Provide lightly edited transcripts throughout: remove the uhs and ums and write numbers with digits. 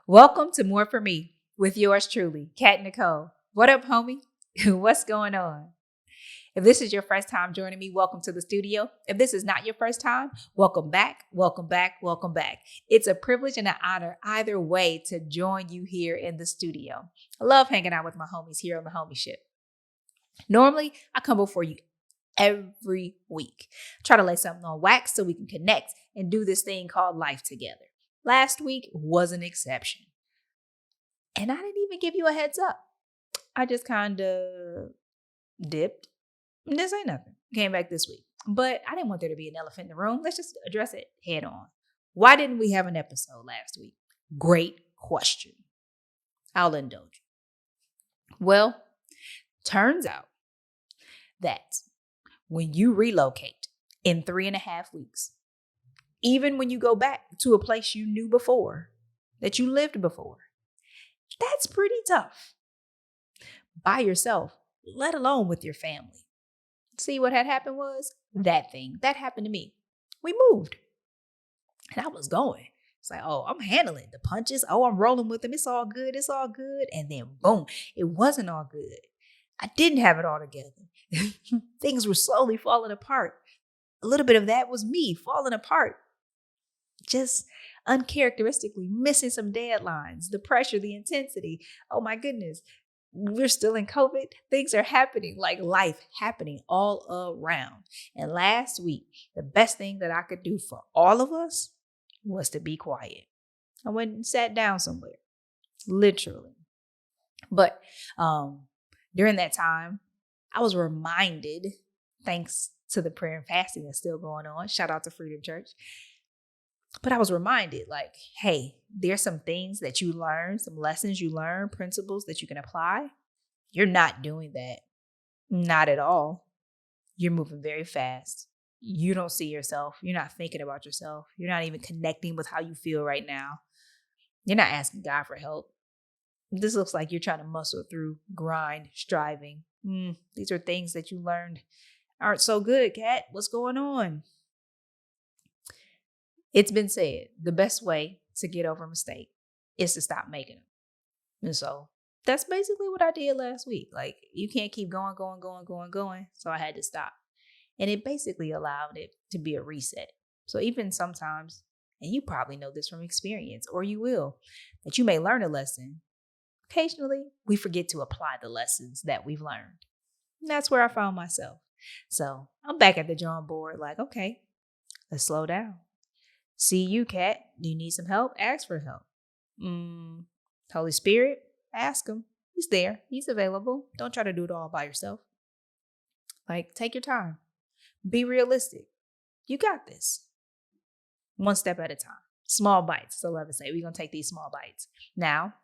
Welcome to More For Me with yours truly, Kat Necole. What up, homie? What's going on? If this is your first time joining me, welcome to the studio. If this is not your first time, welcome back, welcome back, welcome back. It's a privilege and an honor either way to join you here in the studio. I love hanging out with my homies here on the Homieship. Normally, I come before you every week. Try to lay something on wax so we can connect and do this thing called life together. Last week was an exception. And I didn't even give you a heads up. I just kind of dipped. This ain't nothing. Came back this week. But I didn't want there to be an elephant in the room. Let's just address it head on. Why didn't we have an episode last week? Great question. I'll indulge you. Well, turns out that when you relocate in 3.5 weeks, even when you go back to a place you knew before, that you lived before, that's pretty tough. By yourself, let alone with your family. See, what had happened was that happened to me. We moved and I was going. It's like, oh, I'm handling the punches. Oh, I'm rolling with them. It's all good. It's all good. And then boom, it wasn't all good. I didn't have it all together. Things were slowly falling apart. A little bit of that was me falling apart. Just uncharacteristically missing some deadlines, the pressure, the intensity. Oh my goodness. We're still in COVID. Things are happening, like life happening all around. And last week, the best thing that I could do for all of us was to be quiet. I went and sat down somewhere, literally. But during that time, I was reminded, thanks to the prayer and fasting that's still going on, shout out to Freedom Church. But I was reminded, like, hey, there's some things that you learn, some lessons you learn, principles that you can apply. You're not doing that. Not at all. You're moving very fast. You don't see yourself. You're not thinking about yourself. You're not even connecting with how you feel right now. You're not asking God for help. This looks like you're trying to muscle through, grind, striving. These are things that you learned aren't so good, Kat. What's going on? It's been said, the best way to get over a mistake is to stop making them. And so that's basically what I did last week. Like, you can't keep going. So I had to stop. And it basically allowed it to be a reset. So even sometimes, and you probably know this from experience, or you will, that you may learn a lesson. Occasionally, we forget to apply the lessons that we've learned. And that's where I found myself. So I'm back at the drawing board like, okay, let's slow down. See you, Kat. Do you need some help? Ask for help. Holy Spirit, ask him. He's there. He's available. Don't try to do it all by yourself. Like, take your time. Be realistic. You got this. One step at a time. Small bites. So love to say, we're going to take these small bites. Now,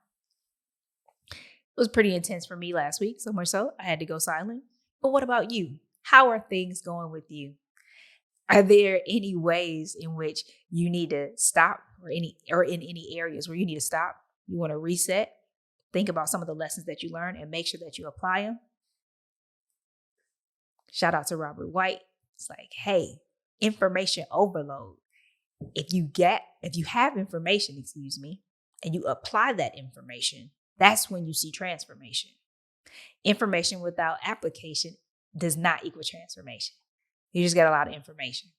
it was pretty intense for me last week. So much so, I had to go silent. But what about you? How are things going with you? Are there any ways in which you need to stop or in any areas where you need to stop? You want to reset? Think about some of the lessons that you learned and make sure that you apply them. Shout out to Robert White. It's like, hey, information overload. If you have information, and you apply that information, that's when you see transformation. Information without application does not equal transformation. You just get a lot of information.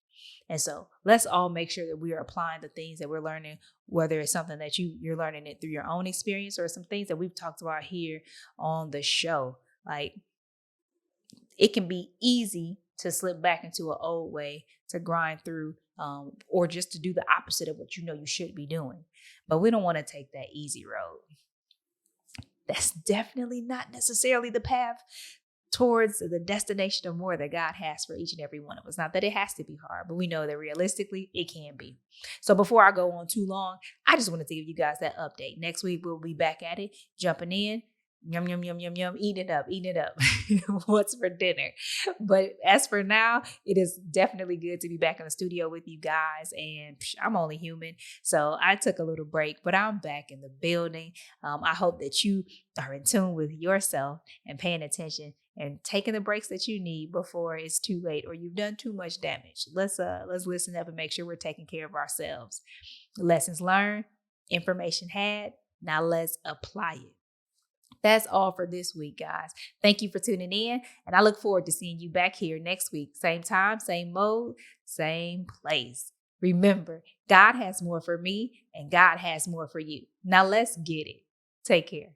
And so let's all make sure that we are applying the things that we're learning, whether it's something that you're learning it through your own experience or some things that we've talked about here on the show. Like, it can be easy to slip back into an old way, to grind through, or just to do the opposite of what you know you should be doing. But we don't want to take that easy road. That's definitely not necessarily the path towards the destination of more that God has for each and every one of us. Not that it has to be hard, but we know that realistically it can be. So before I go on too long, I just wanted to give you guys that update. Next week, we'll be back at it, jumping in. Yum, yum, yum, yum, yum, eating it up. What's for dinner? But as for now, it is definitely good to be back in the studio with you guys. And I'm only human. So I took a little break, but I'm back in the building. I hope that you are in tune with yourself and paying attention and taking the breaks that you need before it's too late or you've done too much damage. Let's listen up and make sure we're taking care of ourselves. Lessons learned, information had, Now let's apply it. That's all for this week, guys. Thank you for tuning in, and I look forward to seeing you back here next week. Same time, same mode, same place. Remember, God has more for me, and God has more for you. Now let's get it. Take care.